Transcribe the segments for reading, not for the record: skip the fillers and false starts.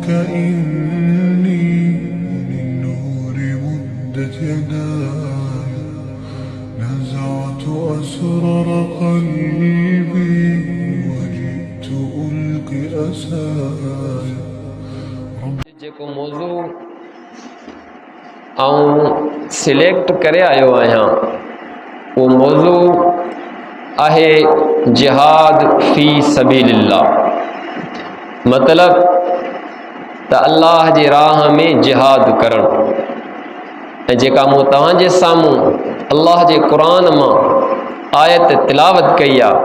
إني للنور مدت يداي نزعت أسرار قلبي وجئت ألقي أساي जेको मौज़ू आऊं सिलेक्ट करे आयो आहियां वो मौज़ू आहे जिहाद फ़ी सबीलिल्लाह। मतलब त अल्लाह जी राह में जिहाद करण। ऐं जेका मूं तव्हांजे साम्हूं अल्लाह जे क़ुरान मां आयत तिलावत कई आहे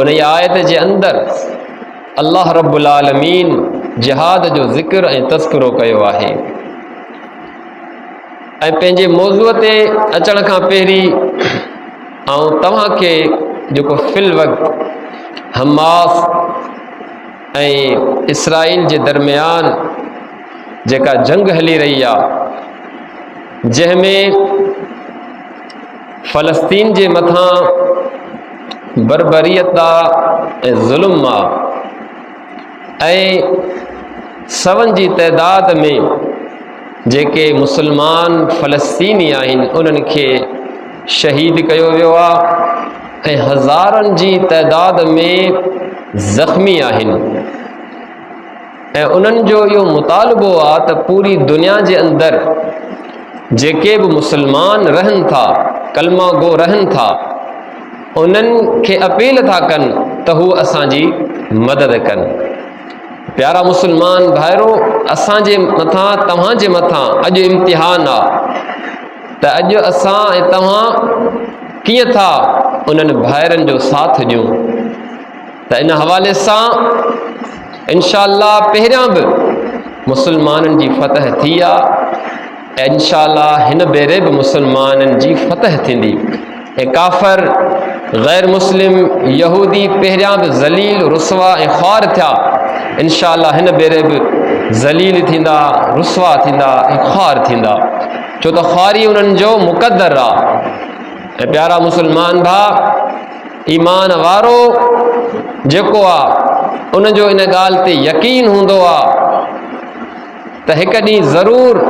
उन आयत जे अंदरि अल्लाह रब्बुल आलमीन जिहाद जो ज़िक्र ऐं तज़किरो कयो आहे। ऐं पंहिंजे मौज़ूअ ते अचण खां पहिरीं आउं तव्हांखे जेको फ़िल वक़्तु हमास ऐं इसराइल जे दरमियान जेका जंग हली रही आहे जंहिंमें फ़लस्तीन जे मथां बर्बरियत आहे ऐं ज़ुल्म आहे ऐं सवनि जी तइदाद में जेके मुसलमान फ़लस्तीनी आहिनि उन्हनि खे शहीद कयो वियो आहे ऐं हज़ारनि जी तइदाद में ज़ख़्मी आहिनि। ऐं उन्हनि जो इहो मुतालबो आहे त पूरी दुनिया जे अंदरि जेके बि मुसलमान रहनि था कलमा गो रहनि था उन्हनि खे अपील था कनि त हू असांजी मदद कनि। प्यारा मुसलमान भाइरो, असांजे मथां तव्हांजे मथां अॼु इम्तिहान आहे त अॼु असां ऐं तव्हां कीअं था उन्हनि भाइरनि जो साथ ॾियूं। त इन हवाले सां इंशा अल्लाह पहिरियां बि मुसलमाननि जी फ़तह थी आहे ऐं इंशा अल्लाह हिन भेरे बि मुसलमाननि जी फ़तह थींदी ऐं काफ़र ग़ैर मुस्लिम यहूदी पहिरियां बि ज़लील रुसवा ऐं ख़्वार थिया। इंशा अल्लाह हिन भेरे बि ज़लील थींदा, रुसवा थींदा ऐं ख़्वार थींदा, छो त ख़्वारी उन्हनि जो मुक़दर आहे। ऐं प्यारा मुसलमान भाउ, ईमान वारो जेको आहे उनजो इन ॻाल्हि ते यकीन हूंदो आहे त हिकु ॾींहुं ज़रूरु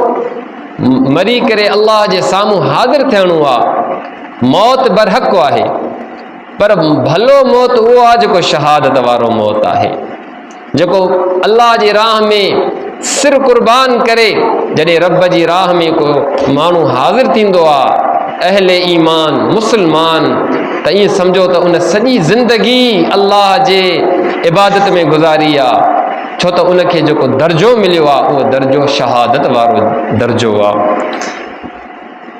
मरी करे अल्लाह जे साम्हूं हाज़िर थियणो आहे। मौत बरहक़ आहे पर भलो मौत उहो आहे जेको शहादत वारो मौत आहे, जेको अल्लाह जी राह में सिर क़ुर्बान करे जॾहिं रब जी राह में को माण्हू हाज़िर थींदो आहे अहले ईमान मुसलमान त ईअं सम्झो त उन सॼी ज़िंदगी अल्लाह जे इबादत में गुज़ारी आहे, छो त उनखे जेको दर्जो मिलियो आहे उहो दर्जो शहादत वारो दर्जो आहे।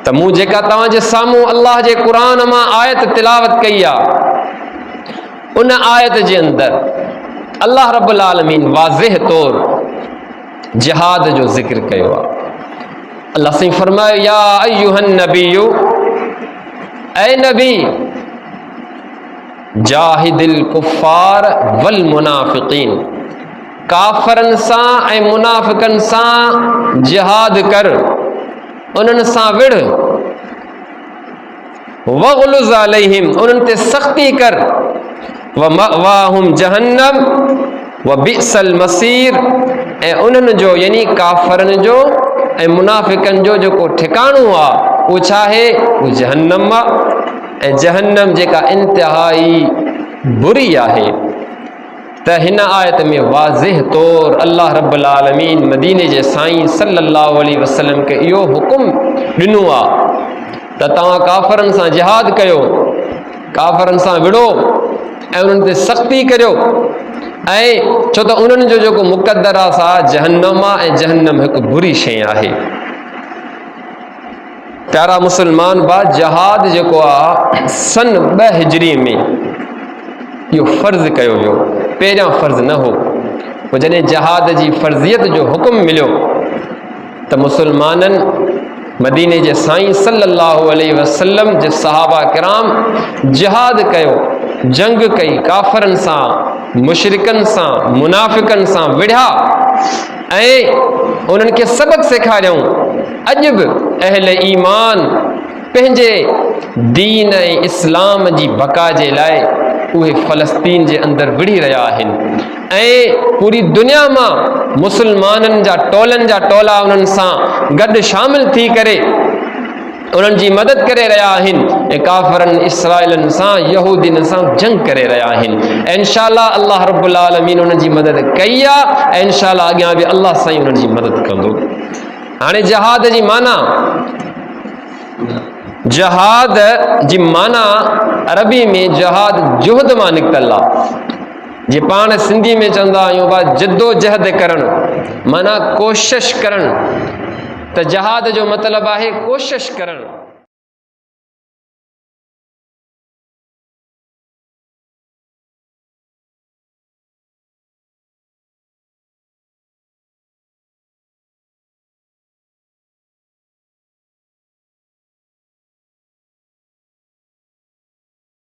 त मूं जेका तव्हांजे साम्हूं अल्लाह जे क़ुरान मां आयत तिलावत कई आहे उन आयत जे अंदरि अल्लाह रब्बुल आलमीन वाज़िह तौर जिहाद जो ज़िक्र कयो आहे। अल्लाह साईं फरमायो या अय्युहन नबिय्यु, ऐ नबी जाहिदिल कुफ़ार वल मुनाफ़िक़ीन, काफ़रनि सां ऐं मुनाफ़िक़नि सां जिहाद कर, उन्हनि सां विढ़, वग़्लुज़ अलैहिम, उन्हनि ते सख़्ती कर, व मअवाहुम जहन्नम व बिअसल मसीर, ऐं उन्हनि जो यानी काफ़रनि जो ऐं मुनाफ़िक़नि जो जेको ठिकाणो आहे उहो छा आहे, उहो जहन्नम आहे ऐं जहन्नम जेका इंतिहाई बुरी आहे। त हिन आयत में वाज़िह तौर अल्लाह रब्बुल आलमीन मदीने जे साईं सल्लल्लाहु अलैहि वसल्लम खे इहो हुकुम ॾिनो आहे त तव्हां काफ़रनि सां जिहाद कयो, काफ़रनि सां विढ़ो ऐं उन्हनि ते सख़्ती करियो, ऐं छो त उन्हनि जो जेको मुक़दर आहे सा जहन्नम आहे ऐं जहन्नम हिकु बुरी शइ आहे। प्यारा मुसलमान बा, जिहाद जेको आहे सन 2 हिजरी में इहो फ़र्ज़ कयो वियो, पहिरियां फ़र्ज़ न हो। पोइ जॾहिं जिहाद जी फ़र्ज़ियत जो हुकुम मिलियो त मुसलमाननि मदीने जे साईं सल्लल्लाहु अलैहि वसल्लम जे सहाबा किराम जिहाद कयो, जंग कई, काफ़रनि सां मुशरिकनि सां मुनाफ़िक़नि सां विढ़िया ऐं उन्हनि खे सबक़ सेखारियऊं। अॼु बि अहले ईमान पंहिंजे दीन ऐं इस्लाम जी बका जे लाइ उहे फ़लस्तीन जे अंदरि विढ़ी रहिया आहिनि ऐं पूरी दुनिया मां मुसलमाननि जा टोला उन्हनि सां गॾु शामिल थी करे उन्हनि जी मदद करे रहिया आहिनि ऐं काफ़िरनि इसराइलनि सां यहूदियुनि सां जंग करे रहिया आहिनि। ऐं इंशाअल्लाह अल्लाह रब्बुल आलमीन उन्हनि जी मदद कई आहे ऐं इंशाअल्लाह अॻियां बि अल्लाह साईं उन्हनि जी मदद कंदो। हाणे जहाद जी माना अरबी में जहाद जुहद मां निकितल आहे। जे पाण सिंधी में चवंदा आहियूं बा जद्दोजहद करणु, माना कोशिश करणु। त जहाद जो मतिलबु आहे कोशिश करणु।